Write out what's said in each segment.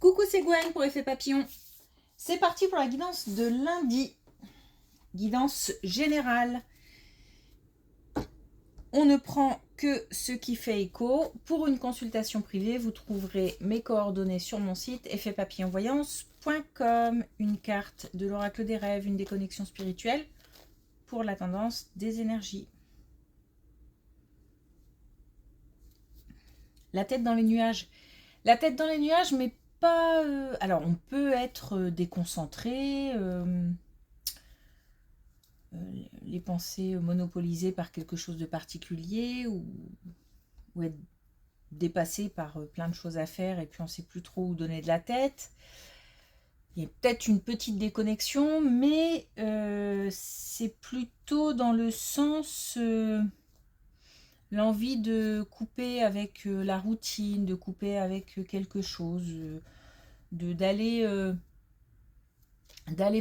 Coucou, c'est Gwen pour Effet Papillon. C'est parti pour la guidance de lundi. Guidance générale. On ne prend que ce qui fait écho. Pour une consultation privée, vous trouverez mes coordonnées sur mon site effetpapillonvoyance.com. Une carte de l'oracle des rêves, une déconnexion spirituelle pour la tendance des énergies. La tête dans les nuages. La tête dans les nuages, mais pas... alors, on peut être déconcentré, les pensées monopolisées par quelque chose de particulier, ou être dépassé par plein de choses à faire, et puis on ne sait plus trop où donner de la tête. Il y a peut-être une petite déconnexion, mais c'est plutôt dans le sens... l'envie de couper avec la routine, de couper avec quelque chose, d'aller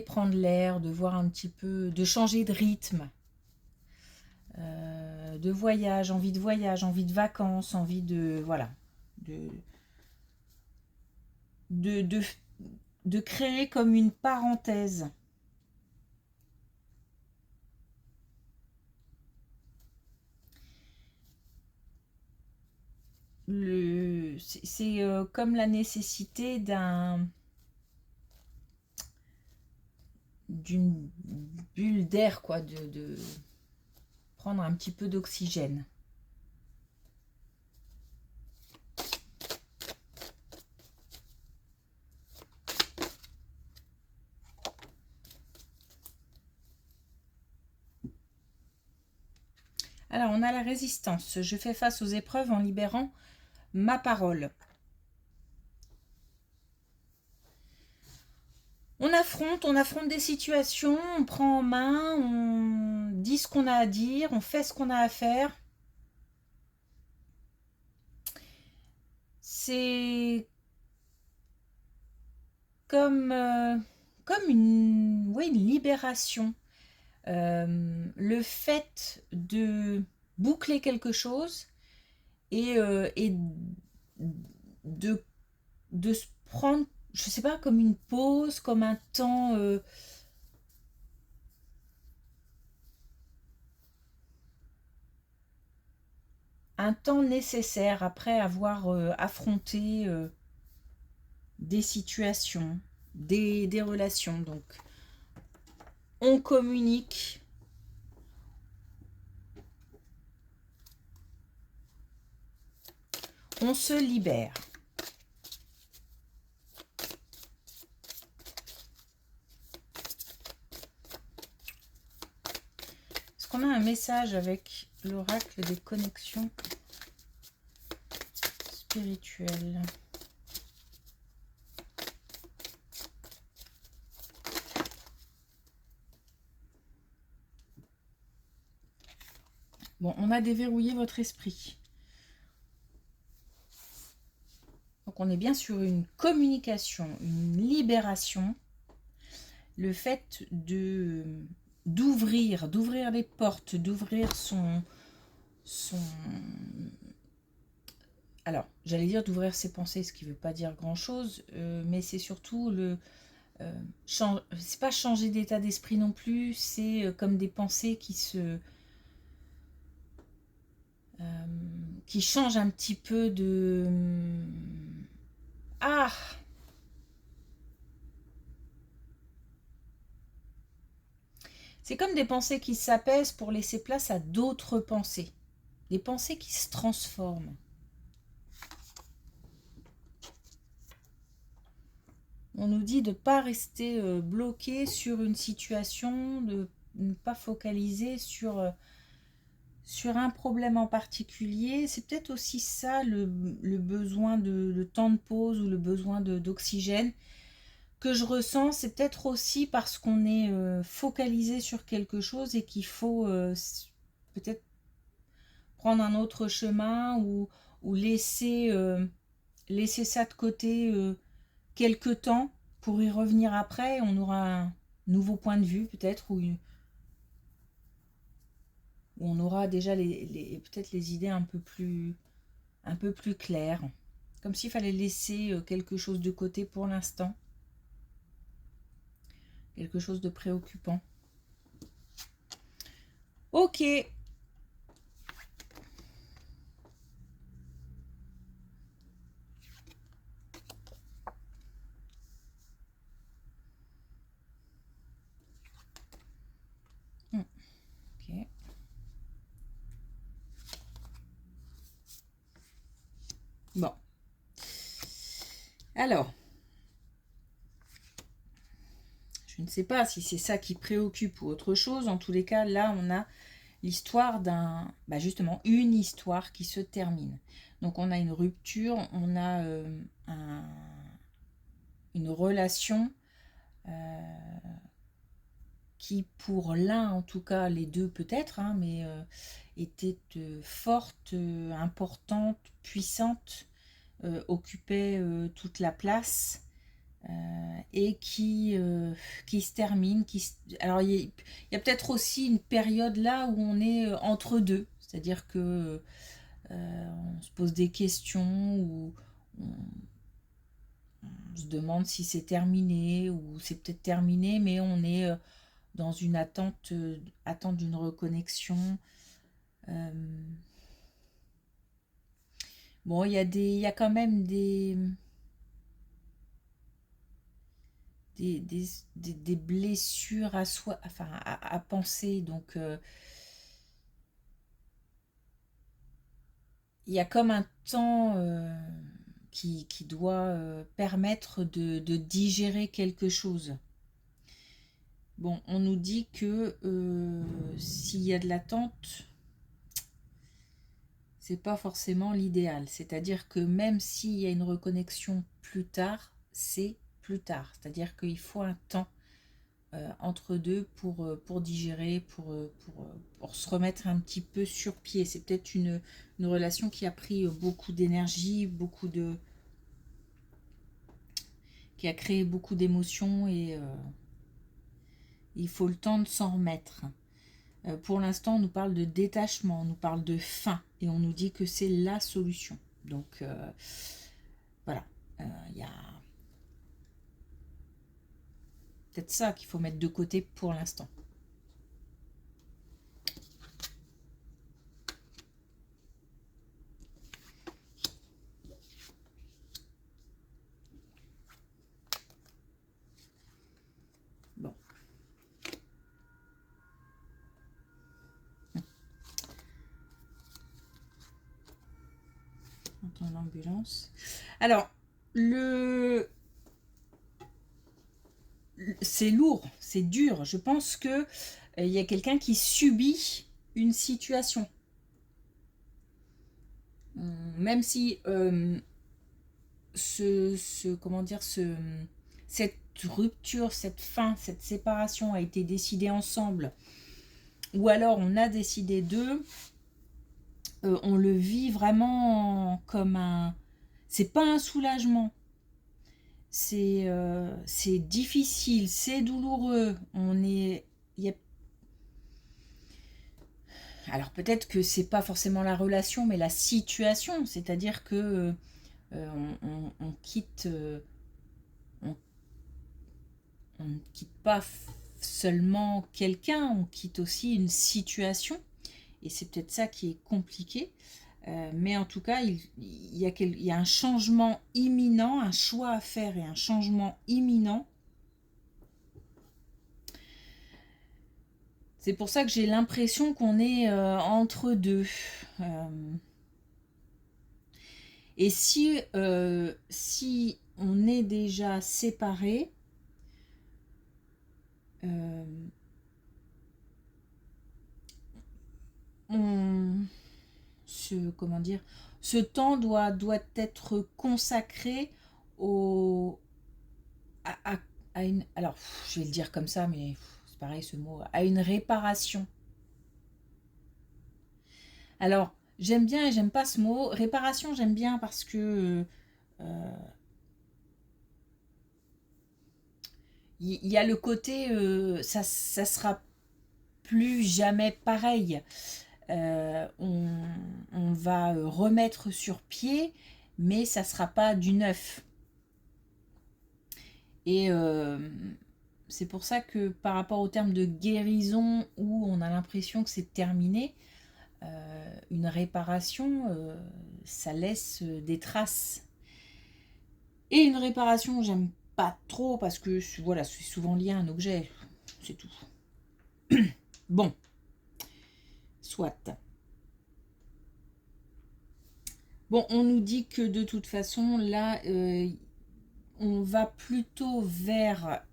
prendre l'air, de voir un petit peu, de changer de rythme, de voyage, envie de vacances, envie de, voilà, de créer comme une parenthèse. C'est comme la nécessité d'une bulle d'air, quoi, de prendre un petit peu d'oxygène. Alors, on a la résistance. Je fais face aux épreuves en libérant ma parole. On affronte des situations, on prend en main, on dit ce qu'on a à dire, on fait ce qu'on a à faire. C'est comme, une libération. Le fait de boucler quelque chose et de se prendre, je sais pas, comme une pause, comme un temps... un temps nécessaire après avoir affronté des situations, des relations. Donc, on communique, on se libère. Est-ce qu'on a un message avec l'oracle des connexions spirituelles? Bon, on a déverrouillé votre esprit. Donc on est bien sur une communication, une libération. Le fait d'ouvrir les portes, d'ouvrir son... Alors, j'allais dire d'ouvrir ses pensées, ce qui ne veut pas dire grand-chose, mais c'est surtout le... c'est pas changer d'état d'esprit non plus, c'est comme des pensées qui changent un petit peu de... Ah! C'est comme des pensées qui s'apaisent pour laisser place à d'autres pensées. Des pensées qui se transforment. On nous dit de ne pas rester bloqué sur une situation, de ne pas focaliser sur un problème en particulier. C'est peut-être aussi ça le besoin de temps de pause ou le besoin d'oxygène que je ressens. C'est peut-être aussi parce qu'on est focalisé sur quelque chose et qu'il faut peut-être prendre un autre chemin ou laisser ça de côté quelque temps pour y revenir après. On aura un nouveau point de vue peut-être, où on aura déjà peut-être les idées un peu plus claires. Comme s'il fallait laisser quelque chose de côté pour l'instant. Quelque chose de préoccupant. Ok. Ok. Bon. Alors. Je ne sais pas si c'est ça qui préoccupe ou autre chose. En tous les cas, là, on a l'histoire d'un... justement, une histoire qui se termine. Donc, on a une rupture, on a une relation qui, pour l'un, en tout cas, les deux peut-être, hein, mais était forte, importante, puissante, occupait toute la place. Et qui se termine. Alors, il y a peut-être aussi une période là où on est entre deux. C'est-à-dire que on se pose des questions ou on se demande si c'est terminé ou c'est peut-être terminé, mais on est dans une attente, attente d'une reconnexion. Bon, il y a quand même des blessures à soi, enfin à penser. Donc, il y a comme un temps qui doit permettre de digérer quelque chose. Bon, on nous dit que s'il y a de l'attente, c'est pas forcément l'idéal. C'est-à-dire que même s'il y a une reconnexion plus tard, c'est plus tard. C'est-à-dire qu'il faut un temps entre deux pour digérer, pour se remettre un petit peu sur pied. C'est peut-être une relation qui a pris beaucoup d'énergie, qui a créé beaucoup d'émotions et il faut le temps de s'en remettre. Pour l'instant, on nous parle de détachement, on nous parle de fin et on nous dit que c'est la solution. Donc voilà, il y a peut-être ça qu'il faut mettre de côté pour l'instant. Bon. Entend l'ambulance. Alors, c'est lourd, c'est dur. Je pense que il y a quelqu'un qui subit une situation. Même si comment dire, cette rupture, cette fin, cette séparation a été décidée ensemble, ou alors on a décidé d'eux, on le vit vraiment comme un... C'est pas un soulagement. C'est difficile, c'est douloureux. Alors peut-être que c'est pas forcément la relation, mais la situation. C'est-à-dire que on quitte... on ne quitte pas seulement quelqu'un, on quitte aussi une situation. Et c'est peut-être ça qui est compliqué. Mais en tout cas, il y a un changement imminent, un choix à faire et un changement imminent. C'est pour ça que j'ai l'impression qu'on est entre deux. Et si on est déjà séparés, comment dire, ce temps doit être consacré au, à une, alors je vais le dire comme ça, mais c'est pareil ce mot, à une réparation. Alors j'aime bien et j'aime pas ce mot. Réparation, j'aime bien parce que il y a le côté ça sera plus jamais pareil. On va remettre sur pied, mais ça ne sera pas du neuf. Et c'est pour ça que par rapport au terme de guérison, où on a l'impression que c'est terminé, une réparation, ça laisse des traces. Et une réparation, j'aime pas trop parce que voilà, c'est souvent lié à un objet, c'est tout. Bon, soit. Bon, on nous dit que de toute façon, là, on va plutôt vers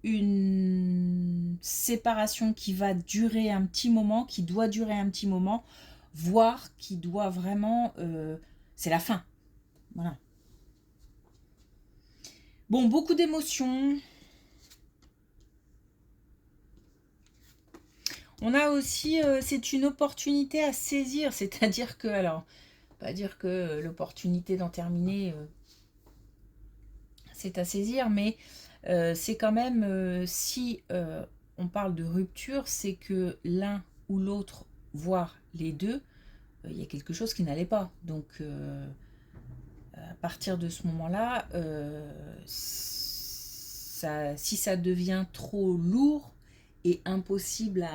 une séparation qui va durer un petit moment, qui doit durer un petit moment, voire qui doit vraiment... c'est la fin. Voilà. Bon, beaucoup d'émotions. On a aussi, c'est une opportunité à saisir, c'est-à-dire que, alors, pas dire que l'opportunité d'en terminer, c'est à saisir, mais c'est quand même, si on parle de rupture, c'est que l'un ou l'autre, voire les deux, il y a quelque chose qui n'allait pas. Donc, à partir de ce moment-là, si ça devient trop lourd et impossible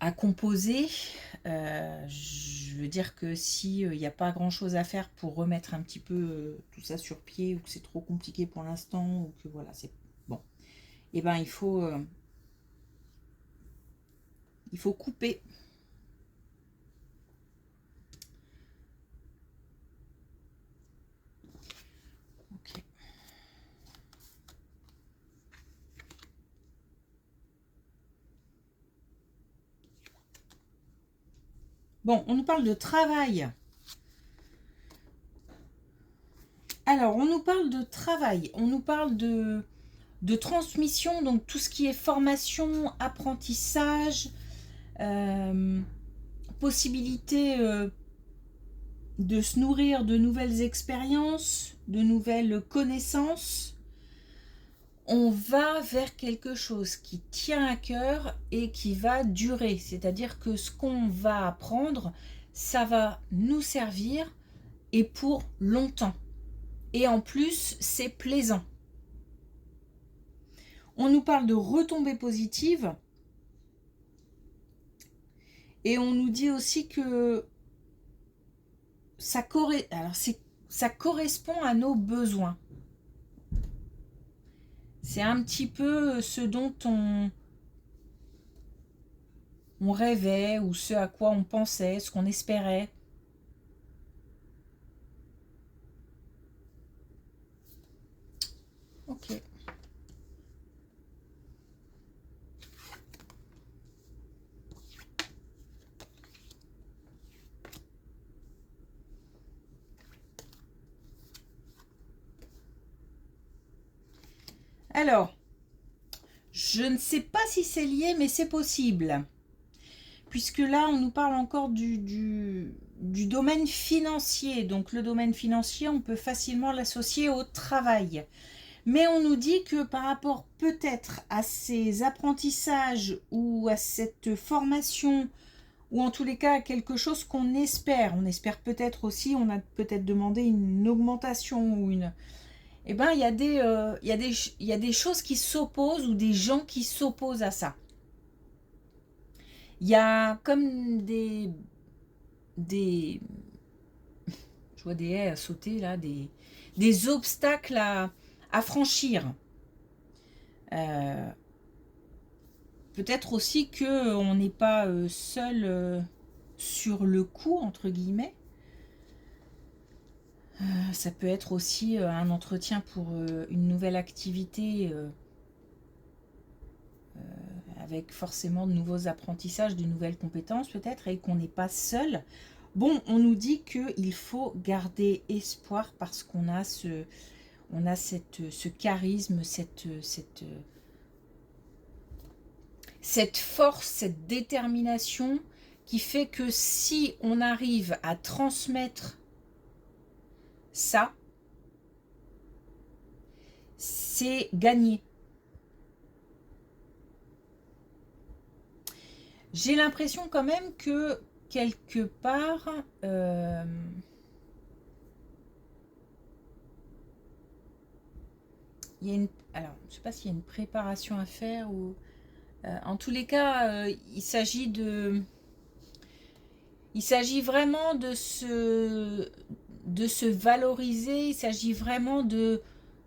à composer, je veux dire que si il n'y a pas grand chose à faire pour remettre un petit peu tout ça sur pied, ou que c'est trop compliqué pour l'instant, ou que voilà, c'est bon, et ben il faut couper. Ok. Bon, on nous parle de travail. Alors, on nous parle de travail, on nous parle de transmission, donc tout ce qui est formation, apprentissage, possibilité de se nourrir de nouvelles expériences, de nouvelles connaissances. On va vers quelque chose qui tient à cœur et qui va durer. C'est-à-dire que ce qu'on va apprendre, ça va nous servir et pour longtemps. Et en plus, c'est plaisant. On nous parle de retombées positives. Et on nous dit aussi que ça correspond à nos besoins. C'est un petit peu ce dont on rêvait, ou ce à quoi on pensait, ce qu'on espérait. Ok. Alors, je ne sais pas si c'est lié, mais c'est possible. Puisque là, on nous parle encore du domaine financier. Donc, le domaine financier, on peut facilement l'associer au travail. Mais on nous dit que par rapport peut-être à ces apprentissages ou à cette formation, ou en tous les cas à quelque chose qu'on espère, on espère peut-être aussi, on a peut-être demandé une augmentation ou une... Eh bien, il y a des choses qui s'opposent, ou des gens qui s'opposent à ça. Il y a comme je vois des haies à sauter là, des obstacles à franchir. Peut-être aussi que on n'est pas seul sur le coup, entre guillemets. Ça peut être aussi un entretien pour une nouvelle activité, avec forcément de nouveaux apprentissages, de nouvelles compétences peut-être, et qu'on n'est pas seul. Bon, on nous dit qu'il faut garder espoir parce qu'on a ce charisme, cette force, cette détermination qui fait que si on arrive à transmettre ça, c'est gagné. J'ai l'impression quand même que quelque part, il y a une... Alors, je ne sais pas s'il y a une préparation à faire ou... en tous les cas, il s'agit de... Il s'agit vraiment de se valoriser, il s'agit vraiment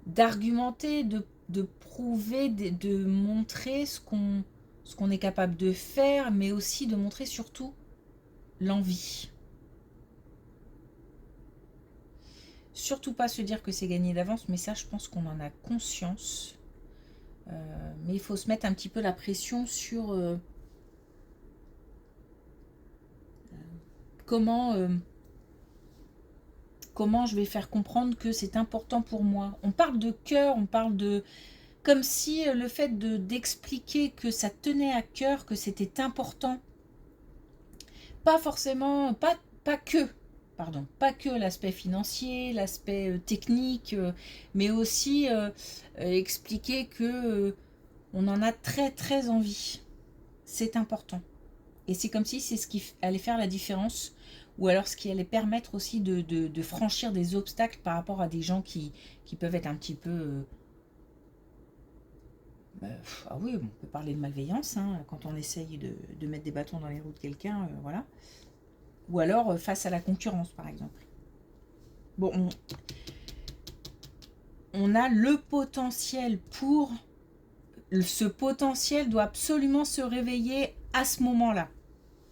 d'argumenter, de prouver, de montrer ce qu'on est capable de faire, mais aussi de montrer surtout l'envie. Surtout pas se dire que c'est gagné d'avance, mais ça je pense qu'on en a conscience. Mais il faut se mettre un petit peu la pression sur comment je vais faire comprendre que c'est important pour moi. On parle de cœur, on parle de... Comme si le fait d'expliquer que ça tenait à cœur, que c'était important, pas forcément, pas que, pardon, pas que l'aspect financier, l'aspect technique, mais aussi expliquer que on en a très très envie. C'est important. Et c'est comme si c'est ce qui allait faire la différence, ou alors ce qui allait permettre aussi de franchir des obstacles par rapport à des gens qui peuvent être un petit peu... ah oui, on peut parler de malveillance, hein, quand on essaye de mettre des bâtons dans les roues de quelqu'un, voilà. Ou alors face à la concurrence, par exemple. Bon, on a le potentiel pour... Ce potentiel doit absolument se réveiller à ce moment-là.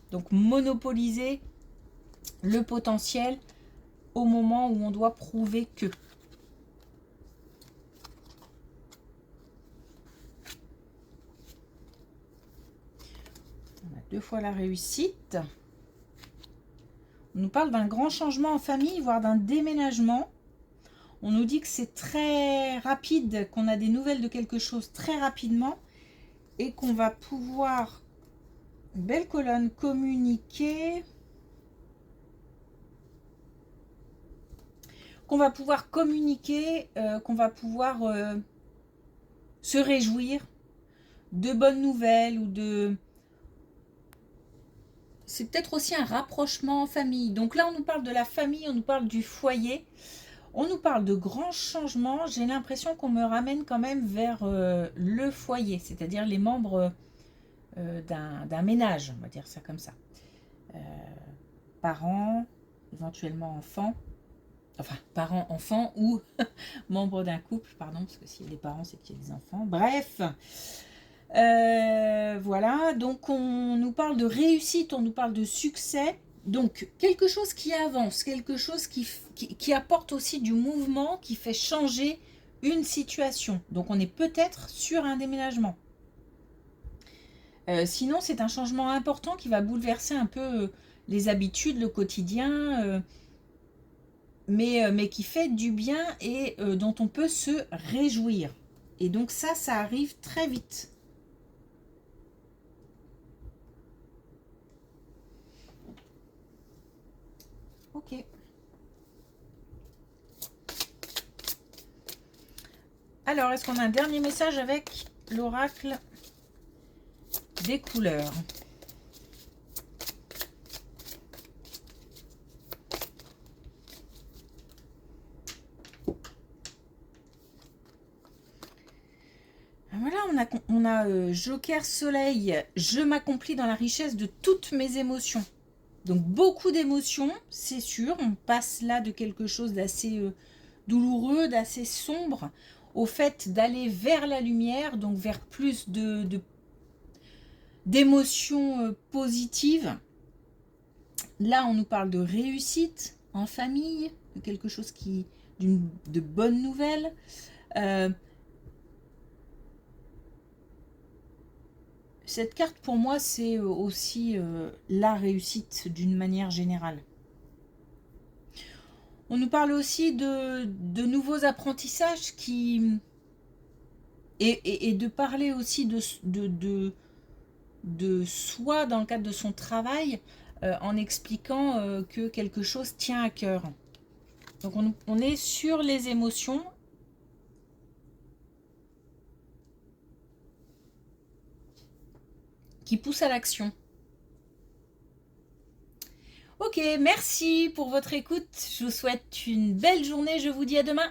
Donc monopoliser le potentiel au moment où on doit prouver que. On a 2 fois la réussite. On nous parle d'un grand changement en famille, voire d'un déménagement. On nous dit que c'est très rapide, qu'on a des nouvelles de quelque chose très rapidement et qu'on va pouvoir, belle colonne, communiquer. Qu'on va pouvoir communiquer, qu'on va pouvoir se réjouir de bonnes nouvelles ou de... C'est peut-être aussi un rapprochement en famille. Donc là, on nous parle de la famille, on nous parle du foyer, on nous parle de grands changements. J'ai l'impression qu'on me ramène quand même vers le foyer, c'est-à-dire les membres d'un ménage, on va dire ça comme ça. Parents, éventuellement enfants. Enfin, parents, enfants ou membres d'un couple, pardon, parce que s'il y a des parents, c'est qu'il y a des enfants. Bref, voilà, donc on nous parle de réussite, on nous parle de succès, donc quelque chose qui avance, quelque chose qui apporte aussi du mouvement, qui fait changer une situation. Donc on est peut-être sur un déménagement. Sinon c'est un changement important qui va bouleverser un peu les habitudes, le quotidien, mais qui fait du bien et dont on peut se réjouir. Et donc ça arrive très vite. Ok. Alors, est-ce qu'on a un dernier message avec l'oracle des couleurs? Voilà, on a Joker Soleil, je m'accomplis dans la richesse de toutes mes émotions. Donc beaucoup d'émotions, c'est sûr, on passe là de quelque chose d'assez douloureux, d'assez sombre, au fait d'aller vers la lumière, donc vers plus d'émotions positives. Là, on nous parle de réussite en famille, de quelque chose de bonnes nouvelles. Cette carte, pour moi, c'est aussi la réussite d'une manière générale. On nous parle aussi de nouveaux apprentissages et de parler aussi de soi dans le cadre de son travail en expliquant que quelque chose tient à cœur. Donc on est sur les émotions. Qui poussent à l'action. Ok, merci pour votre écoute. Je vous souhaite une belle journée. Je vous dis à demain.